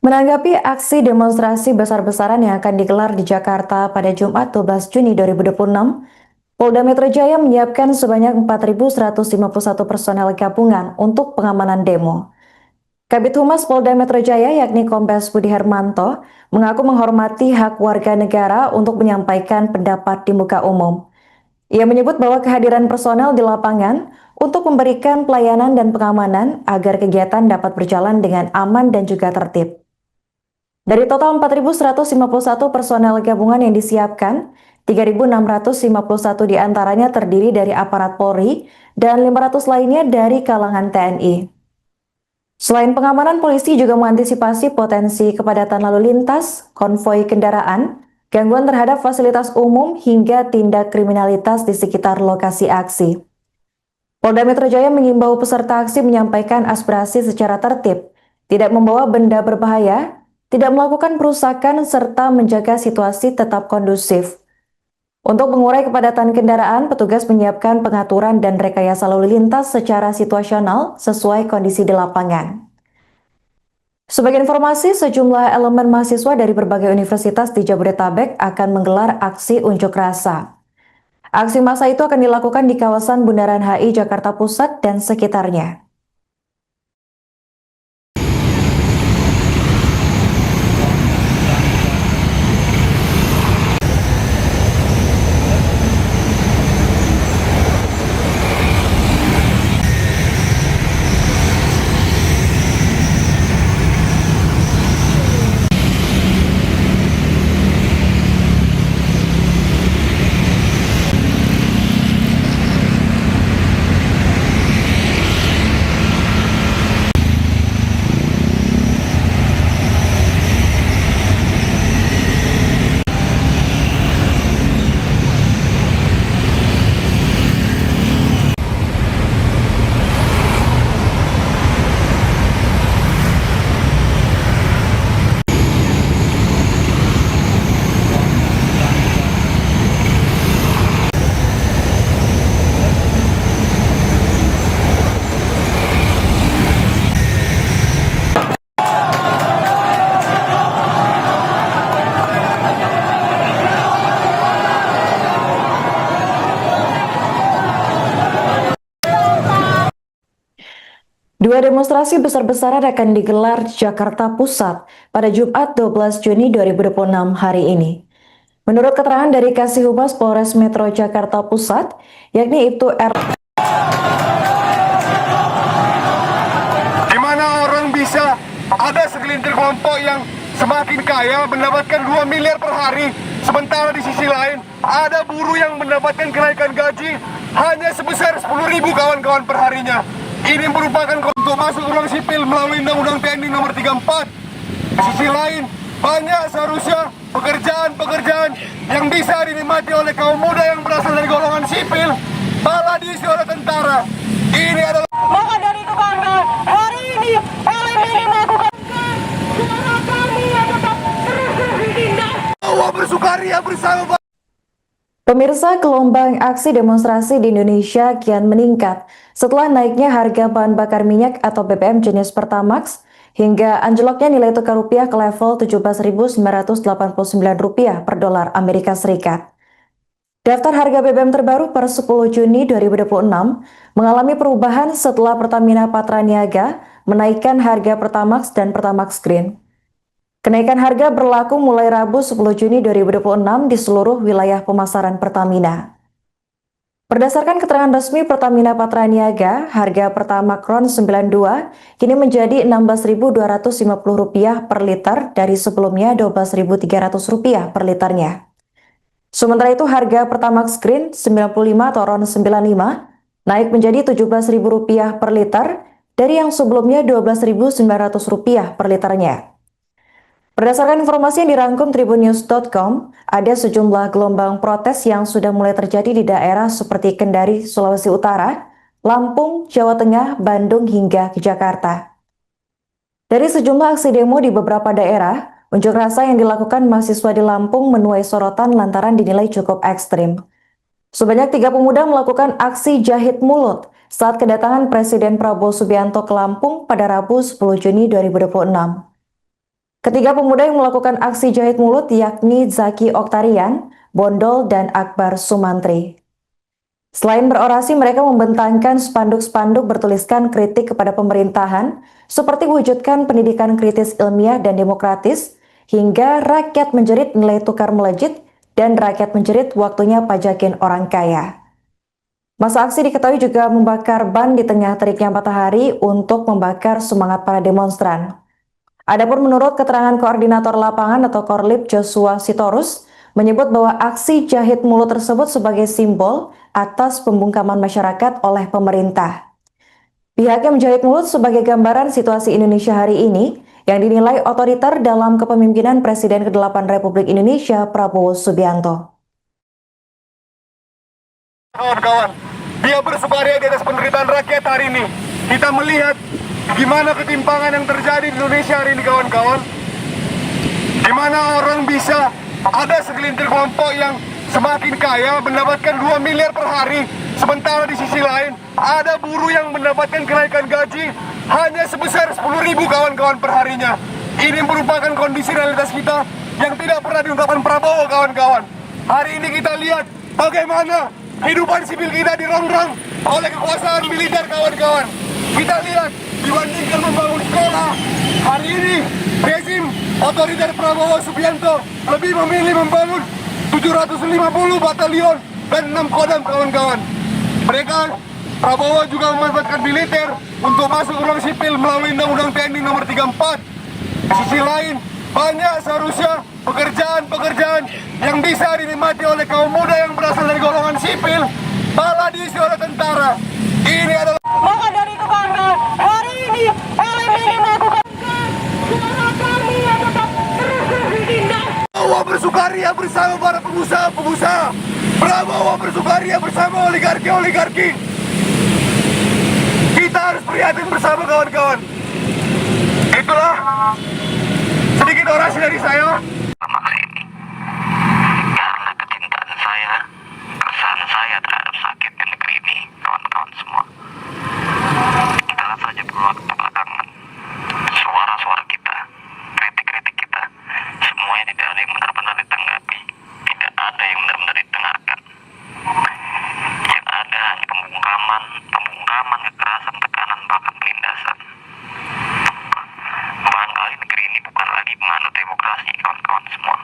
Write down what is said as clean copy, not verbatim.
Menanggapi aksi demonstrasi besar-besaran yang akan digelar di Jakarta pada Jumat 12 Juni 2026, Polda Metro Jaya menyiapkan sebanyak 4.151 personel gabungan untuk pengamanan demo. Kabid Humas Polda Metro Jaya yakni Kombes Budi Hermanto mengaku menghormati hak warga negara untuk menyampaikan pendapat di muka umum. Ia menyebut bahwa kehadiran personel di lapangan untuk memberikan pelayanan dan pengamanan agar kegiatan dapat berjalan dengan aman dan juga tertib. Dari total 4.151 personel gabungan yang disiapkan, 3.651 diantaranya terdiri dari aparat Polri dan 500 lainnya dari kalangan TNI. Selain pengamanan, polisi juga mengantisipasi potensi kepadatan lalu lintas, konvoi kendaraan, gangguan terhadap fasilitas umum hingga tindak kriminalitas di sekitar lokasi aksi. Polda Metro Jaya mengimbau peserta aksi menyampaikan aspirasi secara tertib, tidak membawa benda berbahaya, tidak melakukan perusakan, serta menjaga situasi tetap kondusif. Untuk mengurai kepadatan kendaraan, petugas menyiapkan pengaturan dan rekayasa lalu lintas secara situasional sesuai kondisi di lapangan. Sebagai informasi, sejumlah elemen mahasiswa dari berbagai universitas di Jabodetabek akan menggelar aksi unjuk rasa. Aksi massa itu akan dilakukan di kawasan Bundaran HI Jakarta Pusat dan sekitarnya. Dua demonstrasi besar-besaran akan digelar di Jakarta Pusat pada Jumat 12 Juni 2026 hari ini. Menurut keterangan dari Kasih Humas Polres Metro Jakarta Pusat, yakni Ibtu R. Di mana orang bisa ada segelintir kelompok yang semakin kaya mendapatkan 2 miliar per hari, sementara di sisi lain ada buruh yang mendapatkan kenaikan gaji hanya sebesar 10.000 kawan-kawan per harinya. Ini merupakan untuk masuk ruang sipil melalui Undang-Undang TNI nomor 34. Di sisi lain, banyak seharusnya pekerjaan-pekerjaan yang bisa dinikmati oleh kaum muda yang berasal dari golongan sipil malah diisi oleh tentara. Ini adalah maka dari itu kawan-kawan, hari ini LMI melakukan suara kami yang tetap terus bertindak. bahwa bersukaria bersama. Pemirsa, gelombang aksi demonstrasi di Indonesia kian meningkat setelah naiknya harga bahan bakar minyak atau BBM jenis Pertamax hingga anjloknya nilai tukar rupiah ke level Rp17.989 per dolar Amerika Serikat. Daftar harga BBM terbaru per 10 Juni 2026 mengalami perubahan setelah Pertamina Patraniaga menaikkan harga Pertamax dan Pertamax Green. Kenaikan harga berlaku mulai Rabu 10 Juni 2026 di seluruh wilayah pemasaran Pertamina. Berdasarkan keterangan resmi Pertamina Patraniaga, harga Pertamax Ron 92 kini menjadi Rp16.250 per liter dari sebelumnya Rp12.300 per liternya. Sementara itu harga Pertamax Green 95 atau Ron 95 naik menjadi Rp17.000 per liter dari yang sebelumnya Rp12.900 per liternya. Berdasarkan informasi yang dirangkum tribunnews.com, ada sejumlah gelombang protes yang sudah mulai terjadi di daerah seperti Kendari, Sulawesi Utara, Lampung, Jawa Tengah, Bandung, hingga ke Jakarta. Dari sejumlah aksi demo di beberapa daerah, unjuk rasa yang dilakukan mahasiswa di Lampung menuai sorotan lantaran dinilai cukup ekstrim. Sebanyak 3 pemuda melakukan aksi jahit mulut saat kedatangan Presiden Prabowo Subianto ke Lampung pada Rabu 10 Juni 2026. Ketiga pemuda yang melakukan aksi jahit mulut yakni Zaki Oktarian, Bondol, dan Akbar Sumantri. Selain berorasi, mereka membentangkan spanduk-spanduk bertuliskan kritik kepada pemerintahan, seperti wujudkan pendidikan kritis ilmiah dan demokratis, hingga rakyat menjerit nilai tukar melejit, dan rakyat menjerit waktunya pajakin orang kaya. Masa aksi diketahui juga membakar ban di tengah teriknya matahari untuk membakar semangat para demonstran. Adapun menurut keterangan Koordinator Lapangan atau Korlip Joshua Sitorus, menyebut bahwa aksi jahit mulut tersebut sebagai simbol atas pembungkaman masyarakat oleh pemerintah. Pihaknya menjahit mulut sebagai gambaran situasi Indonesia hari ini yang dinilai otoriter dalam kepemimpinan Presiden ke-8 Republik Indonesia Prabowo Subianto. Kawan-kawan, dia bersukaria di atas penderitaan rakyat hari ini. Kita melihat gimana ketimpangan yang terjadi di Indonesia hari ini, kawan-kawan. Gimana orang bisa ada segelintir kelompok yang semakin kaya mendapatkan 2 miliar per hari, sementara di sisi lain ada buruh yang mendapatkan kenaikan gaji hanya sebesar 10.000 kawan-kawan per harinya. Ini merupakan kondisi realitas kita yang tidak pernah diungkapkan Prabowo, kawan-kawan. Hari ini kita lihat bagaimana kehidupan sipil kita dirongrong oleh kekuasaan militer, kawan-kawan. Kita lihat dibandingkan membangun sekolah, hari ini rezim otoriter Prabowo Subianto lebih memilih membangun 750 batalion dan 6 kodam, kawan-kawan. Mereka, Prabowo juga memanfaatkan militer untuk masuk ke ruang sipil melalui Undang-Undang TNI nomor 34. Di sisi lain, banyak seharusnya pekerjaan-pekerjaan yang bisa dinikmati oleh kaum muda yang berasal dari golongan sipil malah diisi oleh tentara. Ini adalah Maka dari itu kawan-kawan, hari ini LMNI melakukan suara kami yang tetap terus ditindak. Prabowo bersukaria bersama para pengusaha-pengusaha. Prabowo bersukaria bersama oligarki-oligarki. Kita harus prihatin bersama, kawan-kawan. Itulah sedikit orasi dari saya. Karena kecintaan saya, keresahan saya terhadap sakitnya negeri ini, kawan-kawan semua. Kita lihat saja beberapa belakangan, suara-suara kita, kritik-kritik kita, semuanya tidak ada yang benar-benar ditanggapi, tidak ada yang benar-benar didengarkan. Yang ada hanya pembungkaman, kekerasan, tekanan, bahkan penindasan. Barangkali negeri ini bukan lagi menganut demokrasi, kawan-kawan semua.